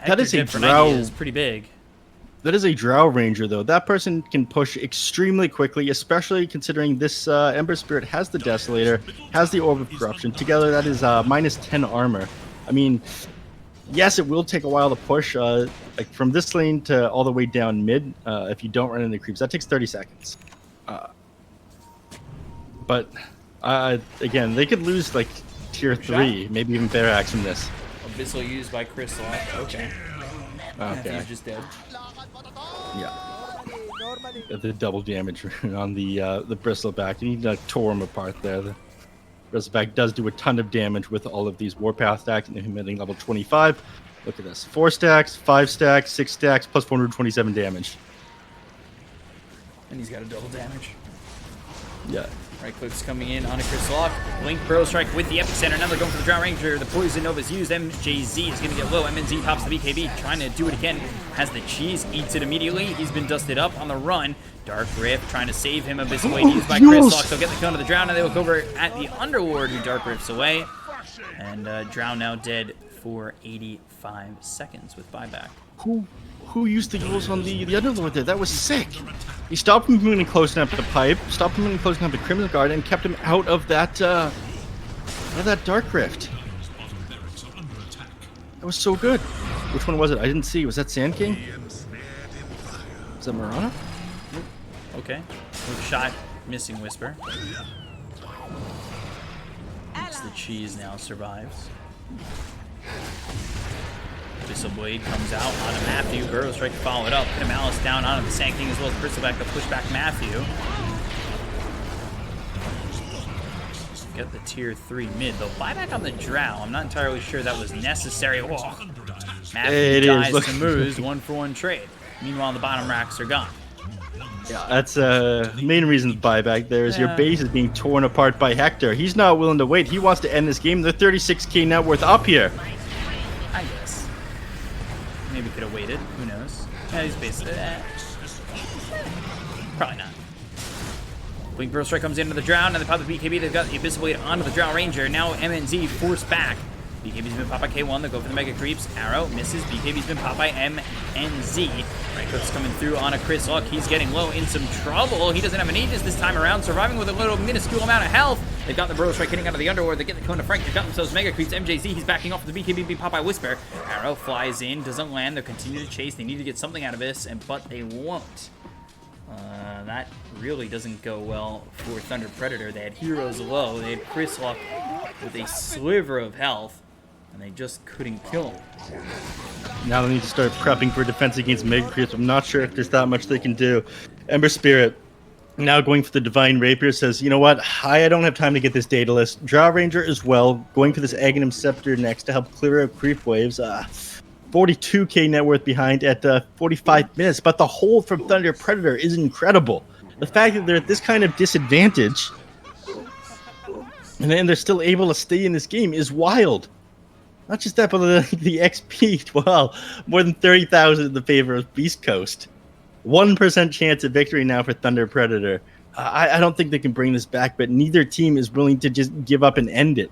That is a Hector drow. is pretty big. That is a Drow Ranger, though. That person can push extremely quickly, especially considering this Ember Spirit has the Desolator, has the Orb of Corruption. Together, that is minus 10 armor. I mean, yes, it will take a while to push. Like from this lane to all the way down mid, if you don't run into creeps, that takes 30 seconds. But, again, they could lose, like, tier 3, maybe even Barax from this. Abyssal used by Chris Lock. Okay. Okay. He's just dead. Yeah. The double damage on the bristleback. You need to tore him apart there. The bristleback does do a ton of damage with all of these warpath stacks, and him hitting level 25. Look at this: 4 stacks, 5 stacks, 6 stacks, plus 427 damage. And he's got a double damage. Yeah. Right click's coming in on a Chris Lock. Blink Burrow Strike with the epicenter. Now they're going for the Drown Ranger. The Poison Nova's used. MJZ is going to get low. MNZ pops the BKB, trying to do it again. Has the cheese, eats it immediately. He's been dusted up on the run. Dark Rift trying to save him. Abyssal Blade used by Chris Lock. They'll get the cone to the Drown, and they look over at the Underlord, who Dark Rifts away. And Drown now dead for 85 seconds with buyback. Who used the rules on the Underlord there? That was sick. He stopped him from moving close enough to Pipe, stopped him moving close enough to Crimson Guard, and kept him out of that Dark Rift. That was so good. Which one was it? I didn't see. Was that Sand King? Was that Marana? Okay. Quick shot, missing Whisper. It's the cheese now survives. Abyssal Blade comes out onto Matthew. Burrow Strike to follow it up. Put a Malice down onto the Sand King as well as Bristleback to push back Matthew. Get the tier 3 mid. Though buyback on the Drow, I'm not entirely sure that was necessary. Whoa. Matthew dies to Moose, 1-for-1 trade. Meanwhile, the bottom racks are gone. Yeah, that's the main reason to buy back there is your base is being torn apart by Hector. He's not willing to wait. He wants to end this game. They're 36k net worth up here. I guess. Maybe could have waited. Who knows? Yeah, he's basically... probably not. Blink Burrow Strike comes into the Drown, and they pop the BKB. They've got the Abyssal Blade onto the Drow Ranger. Now MNZ forced back. BKB's been popped by K1. They'll go for the Mega Creeps. Arrow misses. BKB's been popped by MNZ. Right click's coming through on a Chris Luck. He's getting low in some trouble. He doesn't have an Aegis this time around. Surviving with a little minuscule amount of health. They've got the Burrow Strike hitting out of the Underworld. They get the cone to Frank. They've got themselves Mega Creeps. MJZ, he's backing off with the BKB being popped by Whisper. Arrow flies in. Doesn't land. They'll continue to chase. They need to get something out of this, but they won't. That really doesn't go well for Thunder Predator. They had heroes low. They had Chris Luck with a sliver of health, and they just couldn't kill him. Now they need to start prepping for defense against Mega Creeps. I'm not sure if there's that much they can do. Ember Spirit now going for the Divine Rapier says, you know what? I don't have time to get this data list. Drow Ranger as well. Going for this Aghanim Scepter next to help clear out creep waves. 42k net worth behind at 45 minutes, but the hold from Thunder Predator is incredible. The fact that they're at this kind of disadvantage and then they're still able to stay in this game is wild. Not just that, but the XP, well, more than 30,000 in the favor of Beast Coast. 1% chance of victory now for Thunder Predator. I don't think they can bring this back, but neither team is willing to just give up and end it.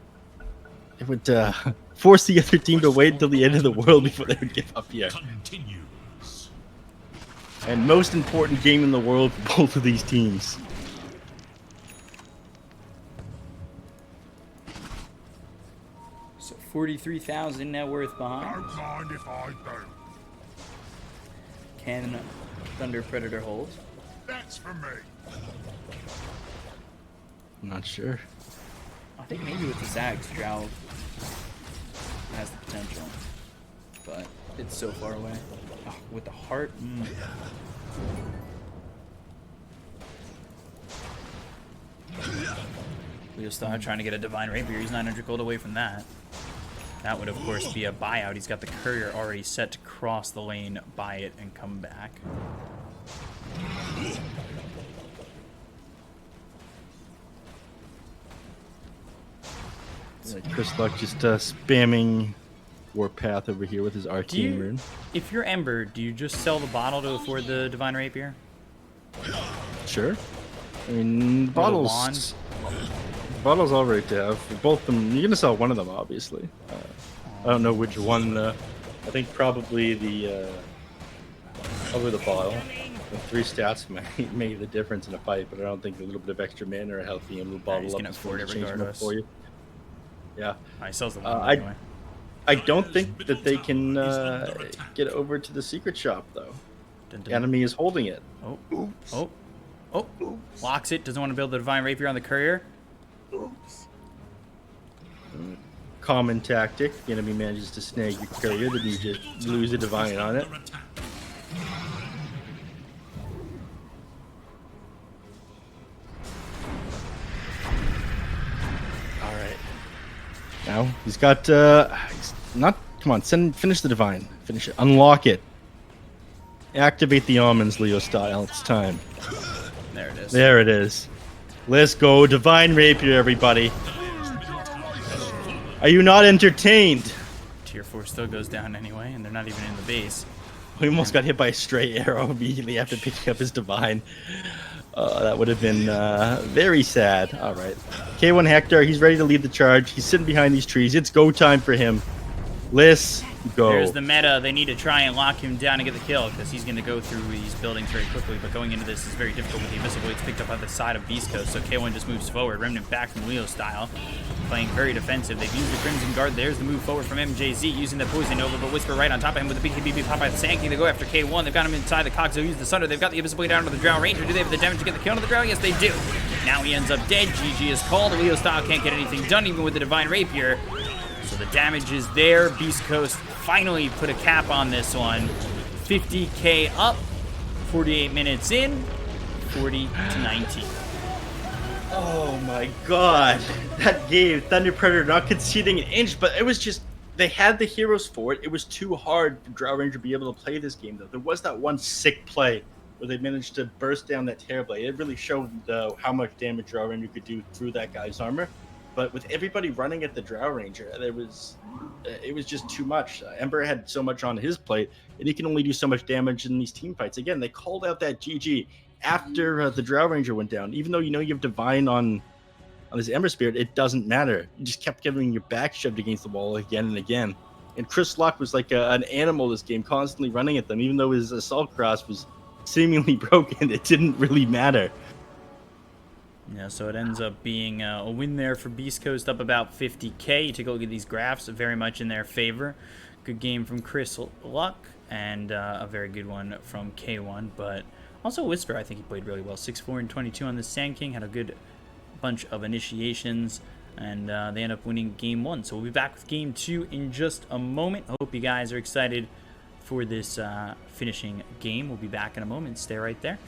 It would force the other team to wait until the end of the world before they would give up here. And most important game in the world for both of these teams. So 43,000 net worth behind. Don't mind if I do. Can Thunder Predator hold? That's for me. I'm not sure. I think maybe with the Zags, Drow has the potential, but it's so far away. Oh, with the heart, Leo Star trying to get a Divine Rapier. He's 900 gold away from that. That would, of course, be a buyout. He's got the courier already set to cross the lane, buy it, and come back. Chris Luck just spamming Warpath over here with his Arcane Rune. If you're Ember, do you just sell the bottle to afford the Divine Rapier? Sure. I mean, bottles all right to have. For both of them, you're gonna sell one of them, obviously. I don't know which one. I think probably the bottle. The 3 stats might make the difference in a fight, but I don't think a little bit of extra mana or health being able to bottle he's up gonna is afford going it to change enough for you. Yeah. He sells the one anyway. I don't think that they can get over to the secret shop though. The enemy is holding it. Oh! Locks it. Doesn't want to build the Divine Rapier on the courier. Common tactic. The enemy manages to snag your courier, then you just lose a Divine on it. now. He's got not. Come on, finish the divine. Finish it. Unlock it. Activate the almonds, Leo style. It's time. There it is. There it is. Let's go. Divine Rapier, everybody. Are you not entertained? Tier 4 still goes down anyway, and they're not even in the base. We almost got hit by a stray arrow immediately after picking up his divine. That would have been very sad. All right. K1 Hector, he's ready to lead the charge. He's sitting behind these trees. It's go time for him. Let's go. There's the meta. They need to try and lock him down and get the kill because he's going to go through these buildings very quickly. But going into this is very difficult with the Abyssal Blades picked up by the side of Beast Coast. So K1 just moves forward. Remnant back from Leo style. Playing very defensive. They've used the Crimson Guard. There's the move forward from MJZ using the Poison Nova. But Whisper right on top of him with the BKB pop by the Sand King. They go after K1. They've got him inside the Cogs. They'll use the Sunder. They've got the Abyssal Blade down to the Drow Ranger. Do they have the damage to get the kill on the Drow? Yes, they do. Now he ends up dead. GG is called. Leo style can't get anything done even with the Divine Rapier. So the damage is there. Beast Coast finally put a cap on this one. 50k up, 48 minutes in, 40 to 19. Oh my god. That game, Thunder Predator not conceding an inch, but it was just, they had the heroes for it. It was too hard for Drow Ranger to be able to play this game, though. There was that one sick play where they managed to burst down that Terrorblade. It really showed how much damage Drow Ranger could do through that guy's armor. But with everybody running at the Drow Ranger, it was just too much. Ember had so much on his plate, and he can only do so much damage in these team fights. Again, they called out that GG after the Drow Ranger went down. Even though you know you have Divine on this Ember Spirit, it doesn't matter. You just kept getting your back shoved against the wall again and again. And Chris Luck was like an animal this game, constantly running at them. Even though his Assault Cross was seemingly broken, it didn't really matter. Yeah, so it ends up being a win there for Beast Coast, up about 50k. You take a look at these graphs, very much in their favor. Good game from Chris Luck, and a very good one from K1. But also Whisper, I think he played really well. 6-4 and 22 on the Sand King, had a good bunch of initiations, and they end up winning game 1. So we'll be back with game 2 in just a moment. I hope you guys are excited for this finishing game. We'll be back in a moment. Stay right there.